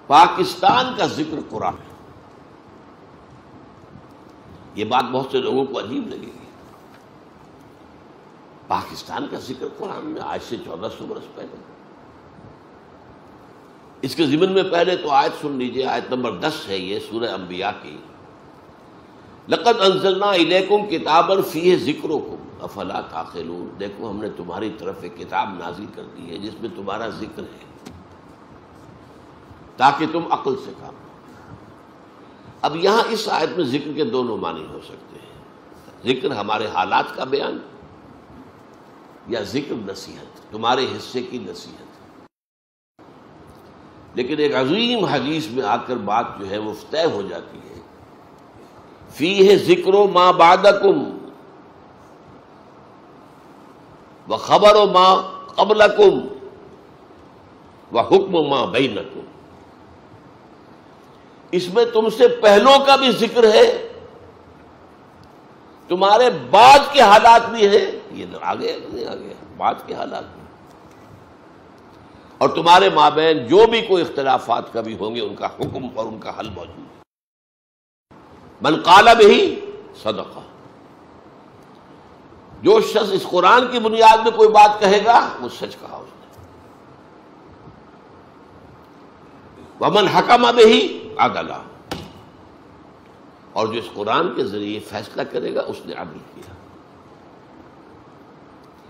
پاکستان کا ذکر قرآن ہے. یہ بات بہت سے لوگوں کو عجیب لگے گی. پاکستان کا ذکر قرآن میں آج سے 1400 برس پہلے. اس کے ضمن میں پہلے تو آیت سن لیجئے، آیت نمبر 10 ہے یہ سورہ انبیاء کی. لقد انزلنا الیکم کتابا فیہ ذکرکم افلا تعقلون. دیکھو ہم نے تمہاری طرف ایک کتاب نازل کر دی ہے جس میں تمہارا ذکر ہے تاکہ تم عقل سے کام لو. اب یہاں اس آیت میں ذکر کے دونوں معنی ہو سکتے ہیں. ذکر ہمارے حالات کا بیان یا ذکر نصیحت، تمہارے حصے کی نصیحت. لیکن ایک عظیم حدیث میں آ کر بات جو ہے وہ طے ہو جاتی ہے. فیہ ذکر ما بعدکم وخبر ما قبلکم وحکم ما بینکم. اس میں تم سے پہلوں کا بھی ذکر ہے، تمہارے بعد کے حالات بھی ہیں. یہ آگے بعد کے حالات بھی، اور تمہارے مابین جو بھی کوئی اختلافات کبھی ہوں گے ان کا حکم اور ان کا حل موجود ہے. من قال بہ صدق. جو شخص اس قرآن کی بنیاد میں کوئی بات کہے گا وہ سچ کہا اس نے. ومن حکم بہ عدل. اور جو اس قرآن کے ذریعے فیصلہ کرے گا اس نے عدل کیا.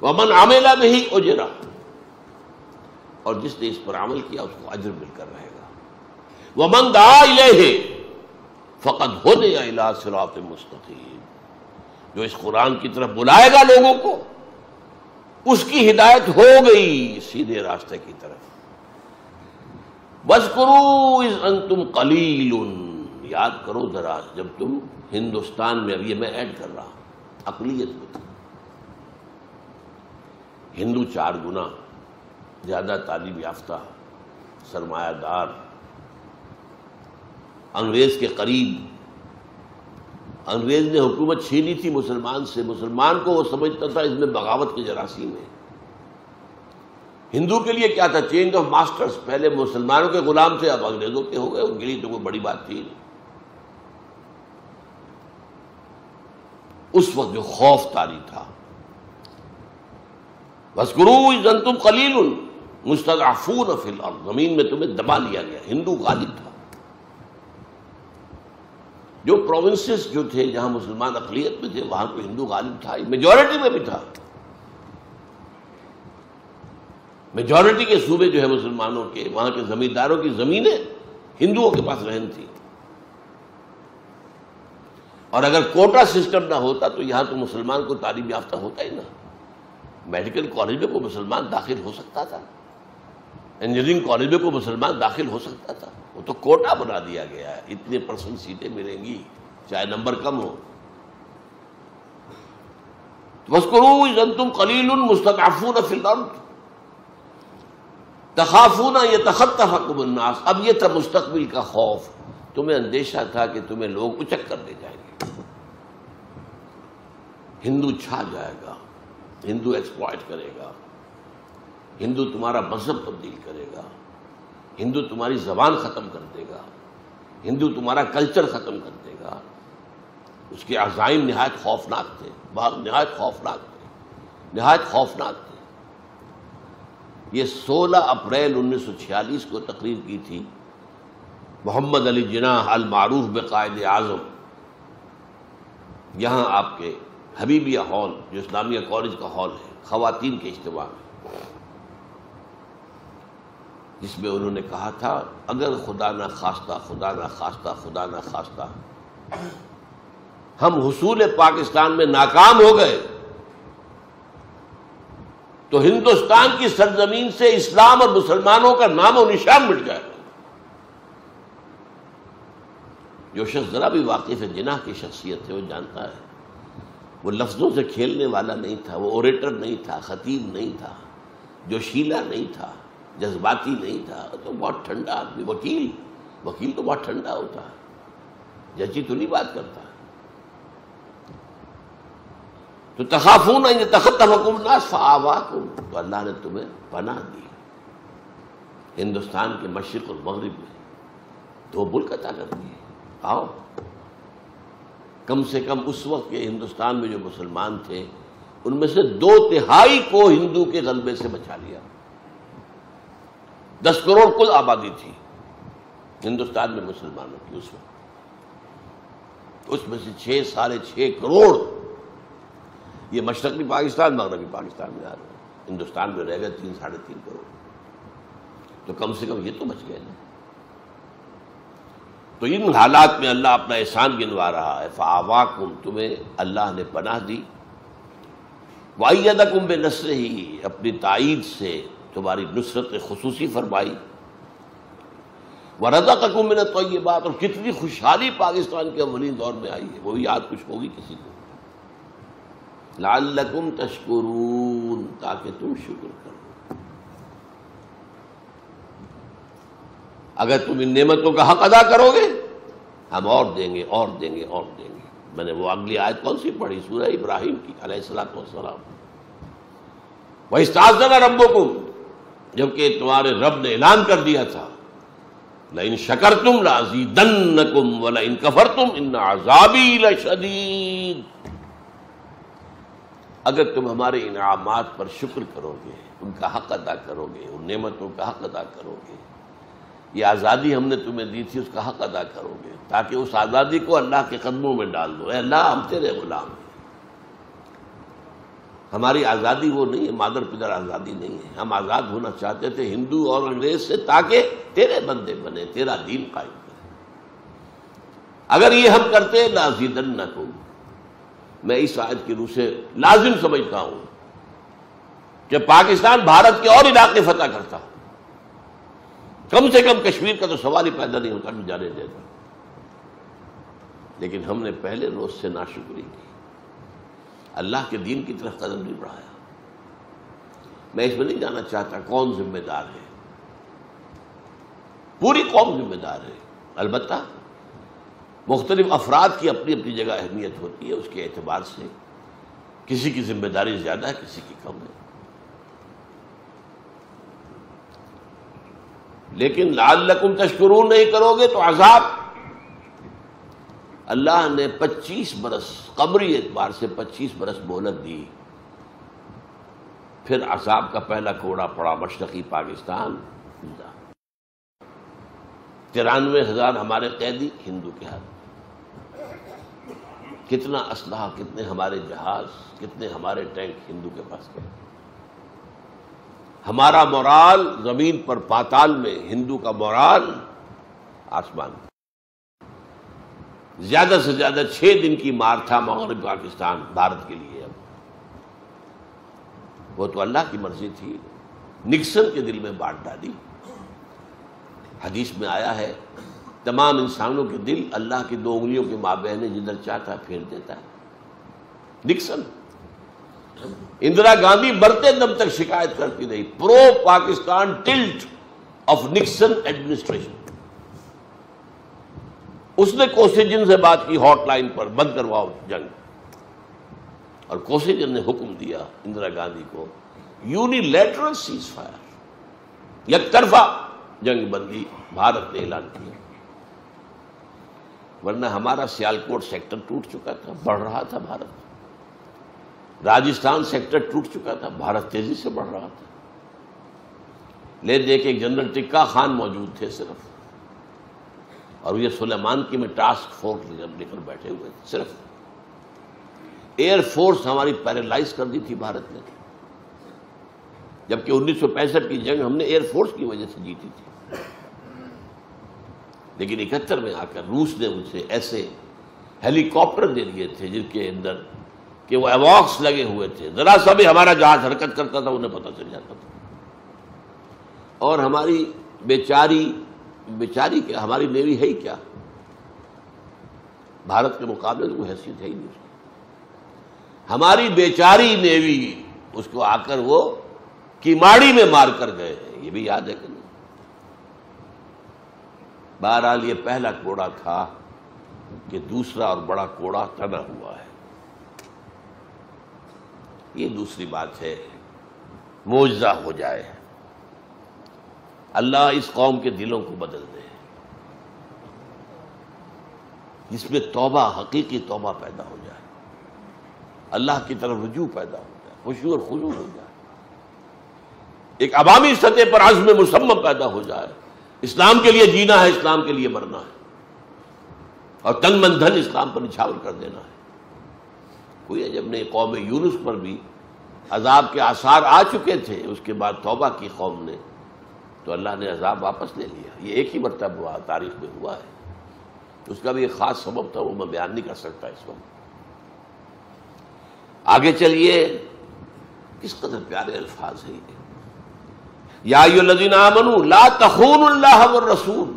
ومن عمل بہ اجر. اور جس نے اس پر عمل کیا اس کو اجر مل کر رہے گا. ومن دعا الیہ فقد ہدی الی صراط مستقیم. جو اس قرآن کی طرف بلائے گا لوگوں کو اس کی ہدایت ہو گئی سیدھے راستے کی طرف. وَاذْكُرُوا إِذْ أَنْتُمْ قَلِيلٌ. یاد کرو ذرا جب تم ہندوستان میں، اب یہ میں ایڈ کر رہا ہوں، اقلیت میں تھے. ہندو 4 گنا زیادہ تعلیم یافتہ، سرمایہ دار، انگریز کے قریب. انگریز نے حکومت چھینی تھی مسلمان سے. مسلمان کو وہ سمجھتا تھا اس میں بغاوت کے جراثیم ہیں. ہندو کے لیے کیا تھا؟ Change of masters. پہلے مسلمانوں کے غلام تھے، اب انگریزوں کے ہو گئے. ان کے لیے تو کوئی بڑی بات تھی. اس وقت جو خوف طاری تھا. وَاذْكُرُوا إِذْ أَنْتُمْ قَلِيلٌ مُسْتَضْعَفُونَ فِي الْأَرْضِ. زمین میں تمہیں دبا لیا گیا. ہندو غالب تھا. جو پروونسز جو تھے جہاں مسلمان اقلیت میں تھے وہاں کو ہندو غالب تھا. میجورٹی میں بھی تھا. میجورٹی کے صوبے جو ہے مسلمانوں کے، وہاں کے زمینداروں کی زمینیں ہندوؤں کے پاس رہن تھی. اور اگر کوٹا سسٹم نہ ہوتا تو یہاں تو مسلمان کو تعلیم یافتہ ہوتا ہی نہ. میڈیکل کالج میں کوئی مسلمان داخل ہو سکتا تھا، انجینئرنگ کالج میں کوئی مسلمان داخل ہو سکتا تھا. وہ تو کوٹا بنا دیا گیا ہے، اتنے % سیٹیں ملیں گی چاہے نمبر کم ہو. وَاذْكُرُوا إِذْ أَنْتُمْ قَلِيلٌ مُسْتَضْعَفُونَ فِي الْأَرْضِ تَخَافُونَ يَتَخَطَّفَكُمُ النَّاسُ. اب یہ تھا مستقبل کا خوف. تمہیں اندیشہ تھا کہ تمہیں لوگ اچک کر لے جائیں گے. ہندو چھا جائے گا، ہندو ایکسپلائٹ کرے گا، ہندو تمہارا مذہب تبدیل کرے گا، ہندو تمہاری زبان ختم کر دے گا، ہندو تمہارا کلچر ختم کر دے گا. اس کے عزائم نہایت خوفناک تھے، نہایت خوفناک تھے، نہایت خوفناک تھے. یہ 16 اپریل 1946 کو تقریر کی تھی محمد علی جناح المعروف بقائد اعظم. یہاں آپ کے حبیبیہ ہال جو اسلامیہ کالج کا ہال ہے، خواتین کے اجتماع میں، جس میں انہوں نے کہا تھا اگر خدا نہ خواستہ خدا نہ خواستہ خدا نہ خواستہ ہم حصول پاکستان میں ناکام ہو گئے تو ہندوستان کی سرزمین سے اسلام اور مسلمانوں کا نام و نشان مٹ جائے گا. جو شخص ذرا بھی واقف ہے جناح کی شخصیت ہے وہ جانتا ہے وہ لفظوں سے کھیلنے والا نہیں تھا. وہ اوریٹر نہیں تھا، خطیب نہیں تھا، جوشیلا نہیں تھا، جذباتی نہیں تھا. تو بہت ٹھنڈا آدمی. وکیل تو بہت ٹھنڈا ہوتا ہے، ججی تو نہیں بات کرتا. تو تخافون ان یتخطفکم الناس فآواکم. تو اللہ نے تمہیں پناہ دی ہندوستان کے مشرق اور مغرب میں. دو ملک عطا کر دیے. آؤ. کم سے کم اس وقت کے ہندوستان میں جو مسلمان تھے ان میں سے 2/3 کو ہندو کے غلبے سے بچا لیا. 10 کروڑ کل آبادی تھی ہندوستان میں مسلمانوں کی اس وقت. اس میں سے 6.5 کروڑ یہ مشرقی پاکستان مغربی پاکستان میں آ رہے ہیں. ہندوستان میں رہ گئے 3-3.5 کروڑ. تو کم سے کم یہ تو بچ گئے نا. تو ان حالات میں اللہ اپنا احسان گنوا رہا ہے. فآواکم، تمہیں اللہ نے پناہ دی. وَأَيَّدَكُمْ بِنَصْرِهِ، اپنی تائید سے تمہاری نصرت خصوصی فرمائی. وَرَزَقَكُم مِّنَ الطَّيِّبَاتِ، اور کتنی خوشحالی پاکستان کے اولین دور میں آئی ہے. وہ بھی یاد کچھ ہوگی کسی کو. لَعَلَّكُمْ تَشْكُرُونَ، تاکہ تم شکر کرو. اگر تم ان نعمتوں کا حق ادا کرو گے ہم اور دیں گے اور دیں گے اور دیں گے. میں نے وہ اگلی آیت کون سی پڑھی؟ سورہ ابراہیم کی علیہ الصلوۃ والسلام. وَإِسْتَأْذَنَ رَبُّكُمْ، جبکہ تمہارے رب نے اعلان کر دیا تھا لَإِن شَكَرْتُمْ لَأَزِيدَنَّكُمْ وَلَئِن كَفَرْتُمْ إِنَّ عَذَابِي لَشَدِيدٌ. اگر تم ہمارے انعامات پر شکر کرو گے، ان کا حق ادا کرو گے، ان نعمتوں کا حق ادا کرو گے، یہ آزادی ہم نے تمہیں دی تھی اس کا حق ادا کرو گے، تاکہ اس آزادی کو اللہ کے قدموں میں ڈال دو. اے اللہ ہم تیرے غلام ہیں. ہماری آزادی وہ نہیں ہے، مادر پدر آزادی نہیں ہے. ہم آزاد ہونا چاہتے تھے ہندو اور انگریز سے، تاکہ تیرے بندے بنے، تیرا دین قائم کرے. اگر یہ ہم کرتے لازیدنکم، میں اس آیت کی روح سے لازم سمجھتا ہوں کہ پاکستان بھارت کے اور علاقے فتح کرتا. کم سے کم کشمیر کا تو سوال ہی پیدا نہیں ہوتا کہ جانے دیتا. لیکن ہم نے پہلے روز سے ناشکری کی، اللہ کے دین کی طرف قدم نہیں بڑھایا. میں اس میں نہیں جانا چاہتا کون ذمہ دار ہے. پوری قوم ذمہ دار ہے. البتہ مختلف افراد کی اپنی اپنی جگہ اہمیت ہوتی ہے. اس کے اعتبار سے کسی کی ذمہ داری زیادہ ہے، کسی کی کم ہے. لیکن لعلکم تشکرون نہیں کرو گے تو عذاب. اللہ نے 25 برس قمری اعتبار سے 25 برس مہلت دی. پھر عذاب کا پہلا کوڑا پڑا مشرقی پاکستان. 93,000 ہمارے قیدی ہندو کے ہاتھ. کتنا اسلحہ، کتنے ہمارے جہاز، کتنے ہمارے ٹینک ہندو کے پاس گئے. ہمارا مورال زمین پر پاتال میں، ہندو کا مورال آسمان. زیادہ سے زیادہ 6 دن کی مار تھا مغربی پاکستان بھارت کے لیے. اب وہ تو اللہ کی مرضی تھی. نکسن کے دل میں بانٹ ڈالی. حدیث میں آیا ہے تمام انسانوں کے دل اللہ کی 2 انگلیوں کے مابین ہے، جدھر چاہتا پھیر دیتا ہے. نکسن. اندرا گاندھی مرتے دم تک شکایت کرتی رہی، pro Pakistan tilt of Nixon administration. اس نے کوسیجن سے بات کی ہاٹ لائن پر، بند کرواؤ جنگ. اور کوسیجن نے حکم دیا اندرا گاندھی کو یونیلیٹرل سیز فائر، یک طرفہ جنگ بندی بھارت نے اعلان کیا. ورنہ ہمارا سیالکوٹ سیکٹر ٹوٹ چکا تھا، بڑھ رہا تھا بھارت. راجستھان سیکٹر ٹوٹ چکا تھا، بھارت تیزی سے بڑھ رہا تھا. لے دے کے جنرل ٹکا خان موجود تھے صرف، اور یہ سلیمان کی میں ٹاسک فورس لے کر بیٹھے ہوئے تھے. صرف ایئر فورس ہماری پیرالائز کر دی تھی بھارت نے، جبکہ 1965 کی جنگ ہم نے ایئر فورس کی وجہ سے جیتی تھی. لیکن 71 میں آ کر روس نے مجھ سے ایسے ہیلی کاپٹر دے دیے تھے جن کے اندر کہ وہ ایواکس لگے ہوئے تھے. ذرا سا بھی ہمارا جہاز حرکت کرتا تھا انہیں پتہ چل جاتا تھا. اور ہماری بیچاری کیا، ہماری نیوی ہے ہی کیا، بھارت کے مقابلے میں کوئی حیثیت ہے ہی نہیں اس کی. ہماری بیچاری نیوی اس کو آ کر وہ کیماڑی میں مار کر گئے ہیں. یہ بھی یاد ہے کہ نہیں؟ بہرحال یہ پہلا کوڑا تھا کہ دوسرا اور بڑا کوڑا تنا ہوا ہے. یہ دوسری بات ہے. معجزہ ہو جائے، اللہ اس قوم کے دلوں کو بدل دے. جس میں توبہ، حقیقی توبہ پیدا ہو جائے، اللہ کی طرف رجوع پیدا ہو جائے، خشوع اور خضوع ہو جائے، ایک عوامی سطح پر عزم مصمم پیدا ہو جائے، اسلام کے لیے جینا ہے، اسلام کے لیے مرنا ہے، اور تن من دھن اسلام پر نچھاور کر دینا ہے۔ کوئی عجب نہیں، قوم یونس پر بھی عذاب کے آثار آ چکے تھے، اس کے بعد توبہ کی قوم نے تو اللہ نے عذاب واپس لے لیا۔ یہ ایک ہی مرتبہ ہوا، تاریخ میں ہوا ہے، اس کا بھی ایک خاص سبب تھا، وہ میں بیان نہیں کر سکتا اس وقت۔ آگے چلیے، کس قدر پیارے الفاظ ہیں یہ، یا ایھا الذین آمنوا لا تخونوا اللہ والرسول،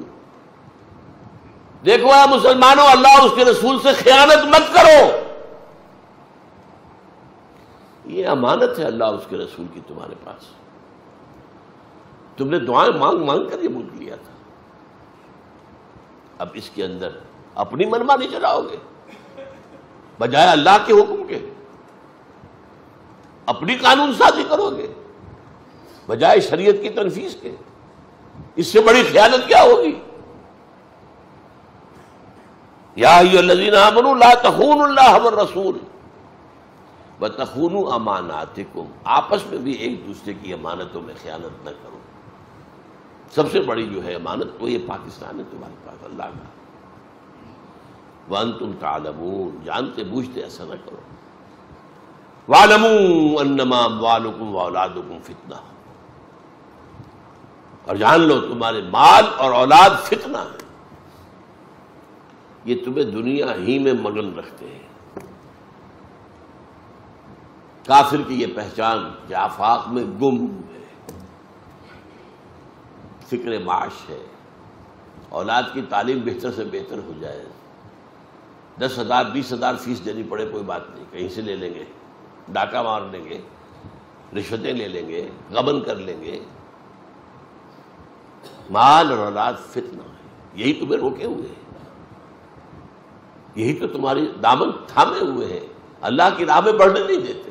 دیکھو اے مسلمانوں، اللہ اور اس کے رسول سے خیانت مت کرو، یہ امانت ہے اللہ اور اس کے رسول کی تمہارے پاس۔ تم نے دعائیں مانگ مانگ کر یہ ملک لیا تھا، اب اس کے اندر اپنی منمانی چلاؤ گے بجائے اللہ کے حکم کے، اپنی قانون سازی کرو گے بجائے شریعت کی تنفیذ کے، اس سے بڑی خیانت کیا ہوگی؟ یا ایھا الذین آمنوا لا تخونوا اللہ والرسول وتخونوا اماناتکم، آپس میں بھی ایک دوسرے کی امانتوں میں خیانت نہ کرو۔ سب سے بڑی جو ہے امانت وہ یہ پاکستان ہے تمہارے پاس اللہ کا، وانتم تعلمون، جانتے بوجھتے ایسا نہ کرو۔ واعلموا انما اموالکم واولادکم فتنہ، اور جان لو تمہارے مال اور اولاد فتنہ ہے، یہ تمہیں دنیا ہی میں مگن رکھتے ہیں۔ کافر کی یہ پہچان کہ آفاق میں گم ہے، فکر معاش ہے، اولاد کی تعلیم بہتر سے بہتر ہو جائے، 10,000 20,000 فیس دینی پڑے کوئی بات نہیں، کہیں سے لے لیں گے، ڈاکہ مار لیں گے، رشوتیں لے لیں گے، غبن کر لیں گے، مال اور اولاد فتنہ ہے، یہی تمہیں روکے ہوئے ہیں، یہی تو تمہاری دامن تھامے ہوئے ہیں، اللہ کی راہ میں بڑھنے نہیں دیتے۔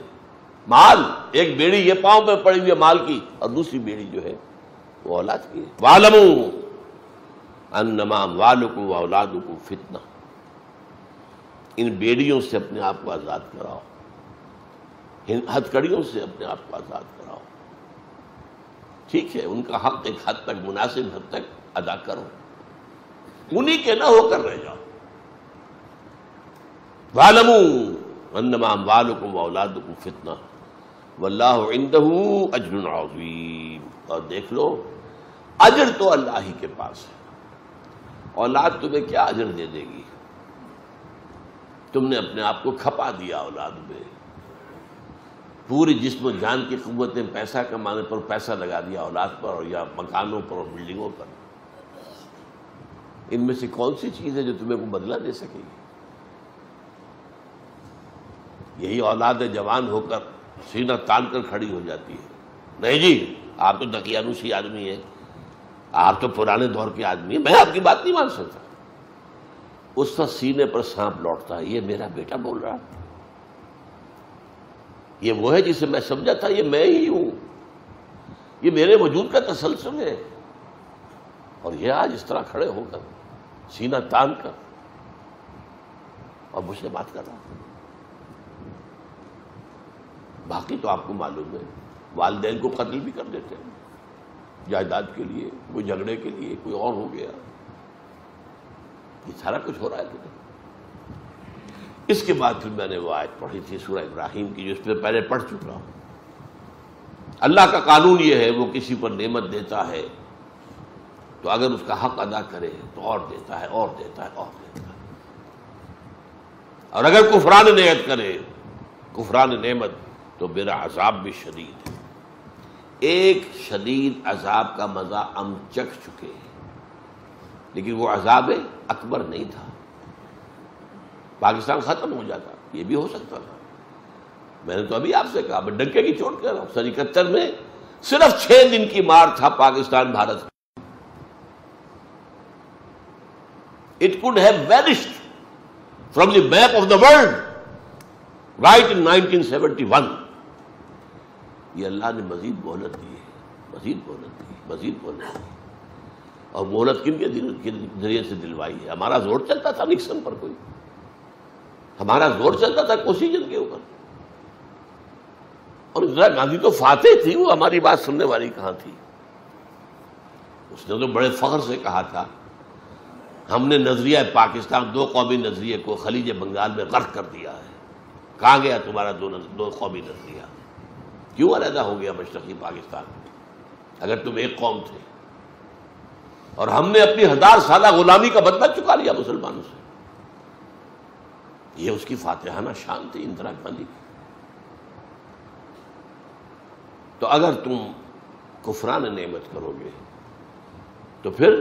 مال، ایک بیڑی یہ پاؤں پہ پڑی ہوئی ہے مال کی، اور دوسری بیڑی جو ہے وہ اولاد کی ہے۔ وَاعْلَمُوا أَنَّمَا أَمْوَالُكُمْ وَأَوْلَادُكُمْ فِتْنَةٌ، ان بیڑیوں سے اپنے آپ کو آزاد کراؤ، ہتھ کڑیوں سے اپنے آپ کو آزاد کراؤ، ٹھیک ہے، ان کا حق ایک حد تک، مناسب حد تک ادا کرو، انہی کے نہ ہو کر رہ جاؤ۔ وَاعْلَمُوا أَنَّمَا أَمْوَالُكُمْ وَأَوْلَادُكُمْ فِتْنَةٌ وَاللَّهُ عِندَهُ أَجْرٌ عَظِيمٌ، اور دیکھ لو اجر تو اللہ ہی کے پاس ہے، اولاد تمہیں کیا اجر دے دے گی؟ تم نے اپنے آپ کو کھپا دیا اولاد میں، پوری جسم و جان کی قوتیں پیسہ کمانے پر پیسہ لگا دیا اولاد پر، اور یا مکانوں پر اور بلڈنگوں پر۔ ان میں سے کون سی چیز ہے جو تمہیں کو بدلہ دے سکے گی؟ یہی اولاد جوان ہو کر سینہ تان کر کھڑی ہو جاتی ہے، نہیں جی آپ تو دقیانوسی آدمی ہیں، آپ تو پرانے دور کے آدمی ہیں، میں آپ کی بات نہیں مان سکتا۔ اس وقت سینے پر سانپ لوٹتا ہے، یہ میرا بیٹا بول رہا، یہ وہ ہے جسے میں سمجھا تھا یہ میں ہی ہوں، یہ میرے وجود کا تسلسل ہے، اور یہ آج اس طرح کھڑے ہو کر سینہ تان کر اور مجھ سے بات کر رہا۔ باقی تو آپ کو معلوم ہے والدین کو قتل بھی کر دیتے ہیں جائیداد کے لیے، کوئی جھگڑے کے لیے، کوئی اور ہو گیا، یہ سارا کچھ ہو رہا ہے کہ اس کے بعد پھر میں نے وہ آیت پڑھی تھی سورہ ابراہیم کی، جو اس میں پہلے پڑھ چکا ہوں۔ اللہ کا قانون یہ ہے، وہ کسی پر نعمت دیتا ہے تو اگر اس کا حق ادا کرے تو اور دیتا ہے، اور دیتا ہے، اور دیتا ہے، اور اگر کفران نعمت کرے، کفران نعمت، تو میرا عذاب بھی شدید ہے۔ ایک شدید عذاب کا مزہ ہم چکھ چکے ہیں، لیکن وہ عذاب اکبر نہیں تھا، پاکستان ختم ہو جاتا، یہ بھی ہو سکتا تھا۔ میں نے تو ابھی آپ سے کہا، میں ڈنکے کی چوٹ کر رہا ہوں، 71 میں صرف 6 دن کی مار تھا پاکستان بھارت کا۔ It could have vanished from the map of the world right in 1971۔ یہ اللہ نے مزید مہلت دی ہے، مزید مہلت دی، مزید مہلت دی، اور مہلت کن کے ذریعے سے دلوائی ہے؟ ہمارا زور چلتا تھا نکسن پر، کوئی ہمارا زور چلتا تھا کوسی جن کے اوپر. اور اندرا گاندھی تو فاتح تھی، وہ ہماری بات سننے والی کہاں تھی؟ اس نے تو بڑے فخر سے کہا تھا ہم نے نظریہ پاکستان، دو قومی نظریے کو خلیج بنگال میں غرق کر دیا ہے. کہاں گیا تمہارا دو قومی نظریہ؟ کیوں علیحدہ ہو گیا مشرقی پاکستان اگر تم ایک قوم تھے؟ اور ہم نے اپنی 1000 سالہ غلامی کا بدلہ چکا لیا مسلمانوں سے. یہ اس کی فاتحانہ شان تھی اندرا گاندھی کی. تو اگر تم کفران نعمت کرو گے تو پھر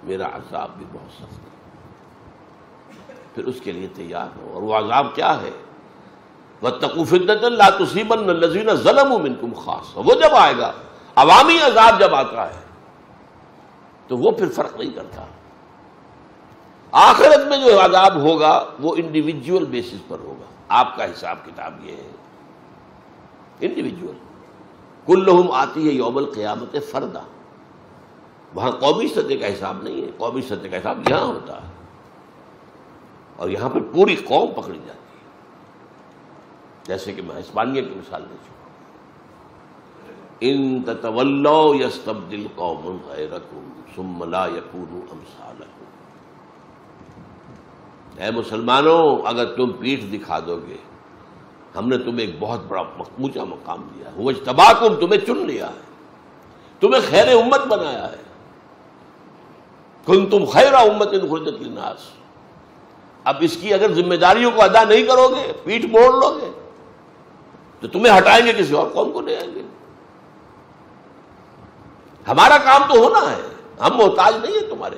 میرا عذاب بھی بہت سخت ہے، پھر اس کے لیے تیار ہو. اور وہ عذاب کیا ہے؟ وَاتَّقُوا فِتْنَةً لَا تُصِيبَنَّ الَّذِينَ ظَلَمُوا مِنْكُمْ خَاصَّةً. وہ جب آئے گا، عوامی عذاب جب آتا ہے تو وہ پھر فرق نہیں کرتا. آخرت میں جو عذاب ہوگا وہ انڈیویجول بیسس پر ہوگا. آپ کا حساب کتاب یہ ہے انڈیویجول. کلہم آتی ہے یوم القیامت فردا. وہاں قومی سطح کا حساب نہیں ہے، قومی سطح کا حساب یہاں ہوتا ہے، اور یہاں پر پوری قوم پکڑی جاتی ہے. جیسے کہ میں اسپانیہ کی مثال دے چکا ہوں. ان تتولوا یستبدل قوم غیرکم ثم لا یکونوا امثالکم. اے مسلمانوں، اگر تم پیٹھ دکھا دو گے، ہم نے تمہیں ایک بہت بڑا اونچا مقام دیا ہے. هو اجتباکم، تمہیں چن لیا ہے، تمہیں خیر امت بنایا ہے. کنتم خیر امت اخرجت للناس. اب اس کی اگر ذمہ داریوں کو ادا نہیں کرو گے، پیٹھ موڑ لو گے، تو تمہیں ہٹائیں گے، کسی اور قوم کو لے آئیں گے. ہمارا کام تو ہونا ہے، ہم محتاج نہیں ہیں تمہارے.